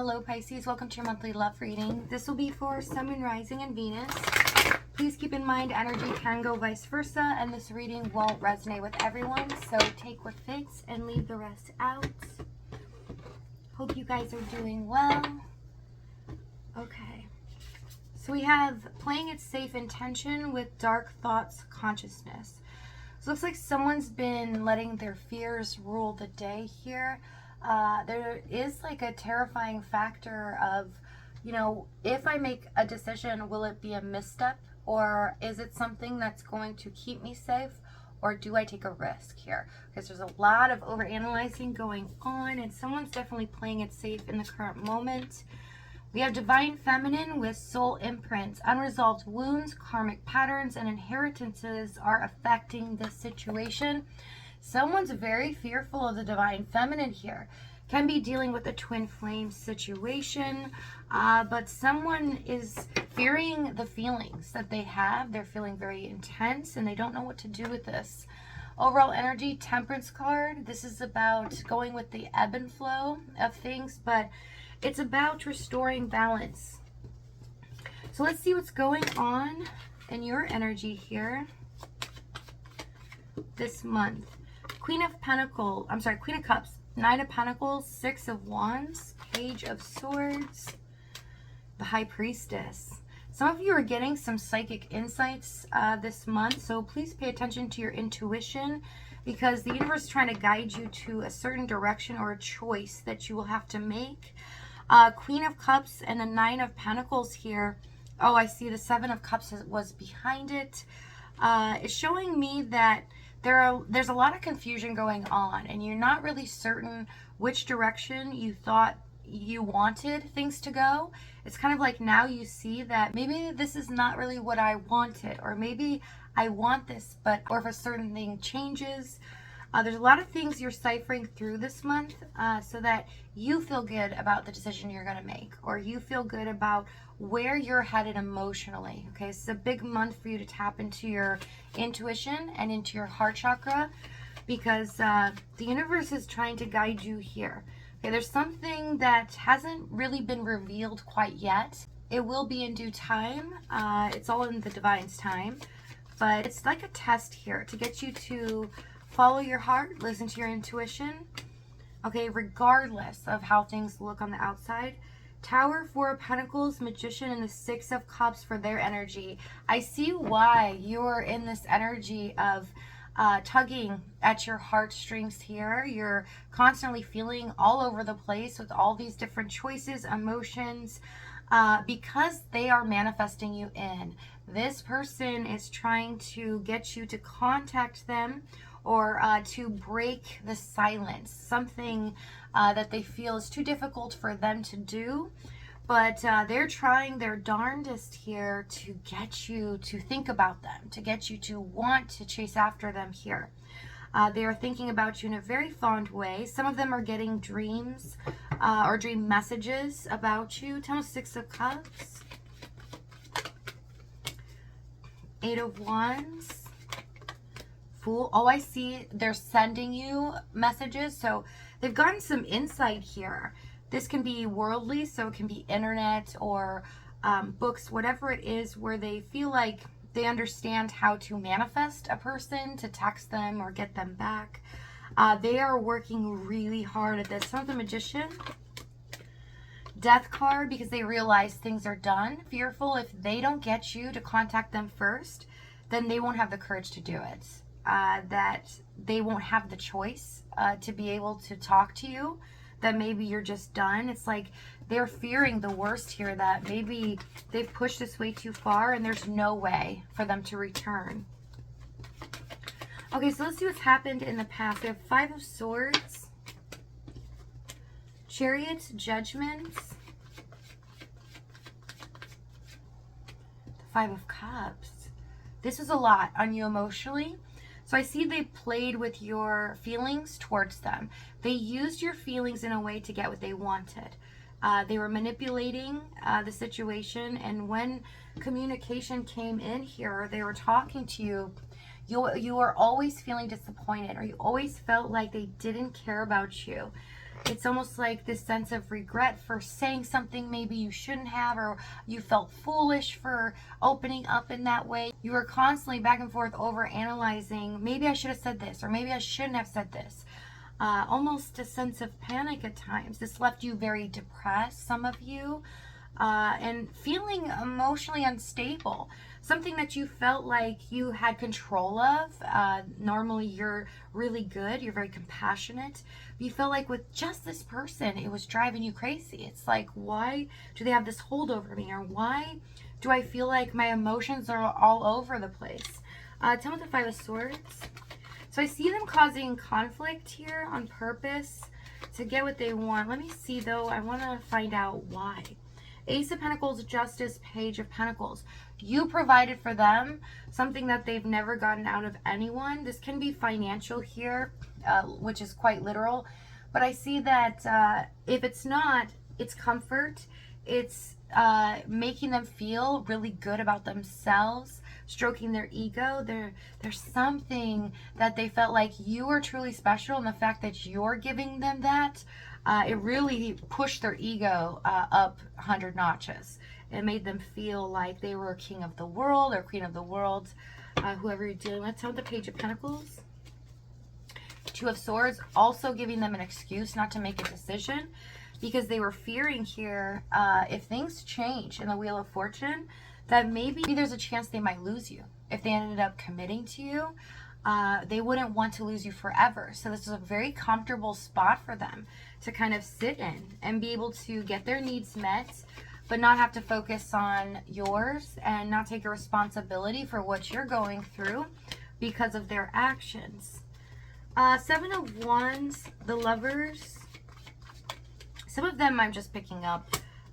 Hello Pisces, welcome to your monthly love reading. This will be for Sun, Moon, Rising, and Venus. Please keep in mind energy can go vice versa, and this reading won't resonate with everyone, so take what fits and leave the rest out. Hope you guys are doing well. Okay, so we have playing it safe intention with dark thoughts consciousness. So it looks like someone's been letting their fears rule the day here. There is like a terrifying factor of, if I make a decision, will it be a misstep, or is it something that's going to keep me safe, or do I take a risk here? Because there's a lot of overanalyzing going on, and someone's definitely playing it safe in the current moment. We have divine feminine with soul imprints. Unresolved wounds, karmic patterns, and inheritances are affecting this situation. Someone's very fearful of the divine feminine here. Can be dealing with a twin flame situation, but someone is fearing the feelings that they have. They're feeling very intense and they don't know what to do with this. Overall energy, Temperance card. This is about going with the ebb and flow of things, but it's about restoring balance. So let's see what's going on in your energy here this month. Queen of Cups, Nine of Pentacles, Six of Wands, Page of Swords, the High Priestess. Some of you are getting some psychic insights this month, so please pay attention to your intuition, because the universe is trying to guide you to a certain direction or a choice that you will have to make. Queen of Cups and the Nine of Pentacles here. Oh, I see the Seven of Cups was behind it. It's showing me that there's a lot of confusion going on, and you're not really certain which direction you thought you wanted things to go. It's kind of like now you see that maybe this is not really what I wanted, or maybe I want this, or if a certain thing changes. There's a lot of things you're ciphering through this month so that you feel good about the decision you're going to make, or you feel good about where you're headed emotionally. Okay, it's a big month for you to tap into your intuition and into your heart chakra, because the universe is trying to guide you here. Okay, there's something that hasn't really been revealed quite yet. It will be in due time. It's all in the divine's time, but it's like a test here to get you to follow your heart, listen to your intuition, okay, regardless of how things look on the outside. Tower, Four of Pentacles, Magician, and the Six of Cups for their energy. I see why you're in this energy of tugging at your heartstrings here. You're constantly feeling all over the place with all these different choices, emotions, because they are manifesting you in. This person is trying to get you to contact them, or to break the silence, something that they feel is too difficult for them to do. But they're trying their darndest here to get you to think about them, to get you to want to chase after them here. They are thinking about you in a very fond way. Some of them are getting dreams or dream messages about you. Tell us, Six of Cups, Eight of Wands, Fool. Oh, I see they're sending you messages, so they've gotten some insight here. This can be worldly, so it can be internet or books, whatever it is, where they feel like they understand how to manifest a person, to text them or get them back. They are working really hard at this. Some of the Magician, Death card, because they realize things are done. Fearful if they don't get you to contact them first, then they won't have the courage to do it. That they won't have the choice to be able to talk to you, that maybe you're just done. It's like they're fearing the worst here, that maybe they've pushed this way too far and there's no way for them to return. Okay, so let's see what's happened in the past. We have Five of Swords, Chariot, Judgment, the Five of Cups. This was a lot on you emotionally. So I see they played with your feelings towards them. They used your feelings in a way to get what they wanted. They were manipulating the situation, and when communication came in here, they were talking to you. You were always feeling disappointed, or you always felt like they didn't care about you. It's almost like this sense of regret for saying something maybe you shouldn't have, or you felt foolish for opening up in that way. You were constantly back and forth over analyzing, maybe I should have said this, or maybe I shouldn't have said this. Almost a sense of panic at times. This left you very depressed, some of you, and feeling emotionally unstable. Something that you felt like you had control of. Normally you're really good, you're very compassionate. You feel like with just this person, it was driving you crazy. It's like, why do they have this hold over me? Or why do I feel like my emotions are all over the place? Tell me the Five of Swords. So I see them causing conflict here on purpose to get what they want. Let me see though, I want to find out why. Ace of Pentacles, Justice, Page of Pentacles. You provided for them something that they've never gotten out of anyone. This can be financial here, which is quite literal. But I see that if it's not, it's comfort. It's making them feel really good about themselves, stroking their ego. There's something that they felt like you were truly special, and the fact that you're giving them that, it really pushed their ego up 100 notches. It made them feel like they were king of the world or queen of the world, whoever you're dealing with. Tell me the Page of Pentacles. Two of Swords, also giving them an excuse not to make a decision, because they were fearing here, if things change in the Wheel of Fortune, that maybe there's a chance they might lose you. If they ended up committing to you, they wouldn't want to lose you forever. So this is a very comfortable spot for them to kind of sit in and be able to get their needs met, but not have to focus on yours and not take a responsibility for what you're going through because of their actions. Seven of Wands, the Lovers. Some of them I'm just picking up.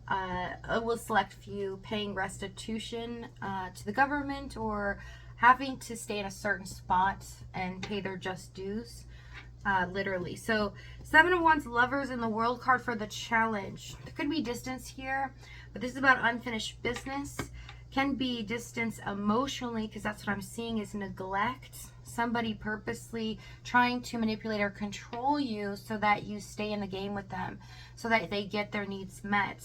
I will select few paying restitution to the government, or having to stay in a certain spot and pay their just dues, literally. So Seven of Wands, Lovers, in the World card for the challenge. There could be distance here, but this is about unfinished business. Can be distance emotionally, because that's what I'm seeing is neglect. Somebody purposely trying to manipulate or control you so that you stay in the game with them, so that they get their needs met.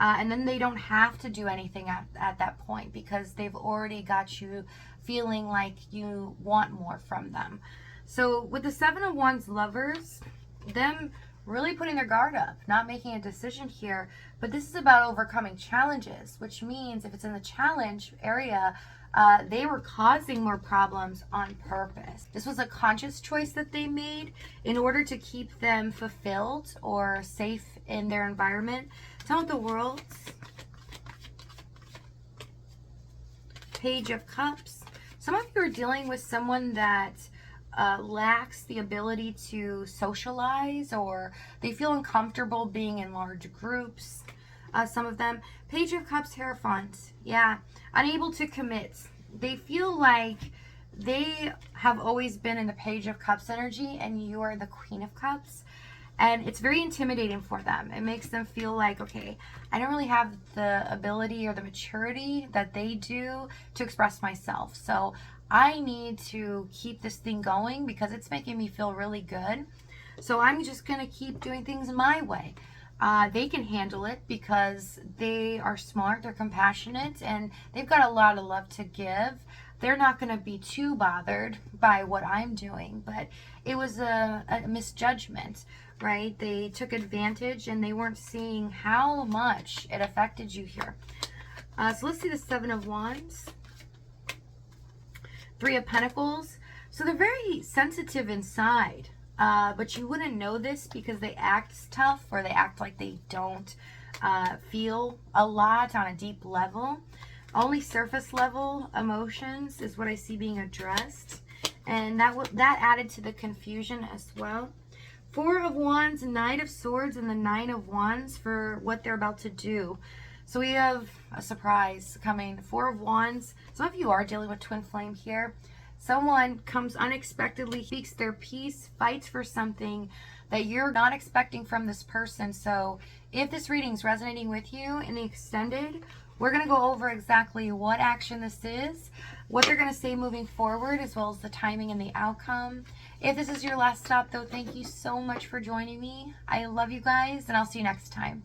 And then they don't have to do anything at that point, because they've already got you feeling like you want more from them. So with the Seven of Wands, Lovers, them really putting their guard up, not making a decision here. But this is about overcoming challenges, which means if it's in the challenge area, they were causing more problems on purpose. This was a conscious choice that they made in order to keep them fulfilled or safe in their environment. Tell me the Worlds. Page of Cups. Some of you are dealing with someone that lacks the ability to socialize, or they feel uncomfortable being in large groups. Some of them. Page of Cups, Hierophant. Yeah, unable to commit. They feel like they have always been in the Page of Cups energy, and you are the Queen of Cups. And it's very intimidating for them. It makes them feel like, okay, I don't really have the ability or the maturity that they do to express myself. So I need to keep this thing going because it's making me feel really good. So I'm just going to keep doing things my way. They can handle it because they are smart, they're compassionate, and they've got a lot of love to give. They're not going to be too bothered by what I'm doing, but it was a misjudgment, right? They took advantage and they weren't seeing how much it affected you here. So let's see the Seven of Wands. Three of Pentacles. So they're very sensitive inside. But you wouldn't know this because they act tough, or they act like they don't feel a lot on a deep level. Only surface level emotions is what I see being addressed. And that added to the confusion as well. Four of Wands, Knight of Swords, and the Nine of Wands for what they're about to do. So we have a surprise coming. Four of Wands. Some of you are dealing with twin flame here. Someone comes unexpectedly, speaks their piece, fights for something that you're not expecting from this person. So if this reading is resonating with you in the extended We're going to go over exactly what action this is, what they're going to say moving forward, as well as the timing and the outcome. If this is your last stop, though, thank you so much for joining me. I love you guys, and I'll see you next time.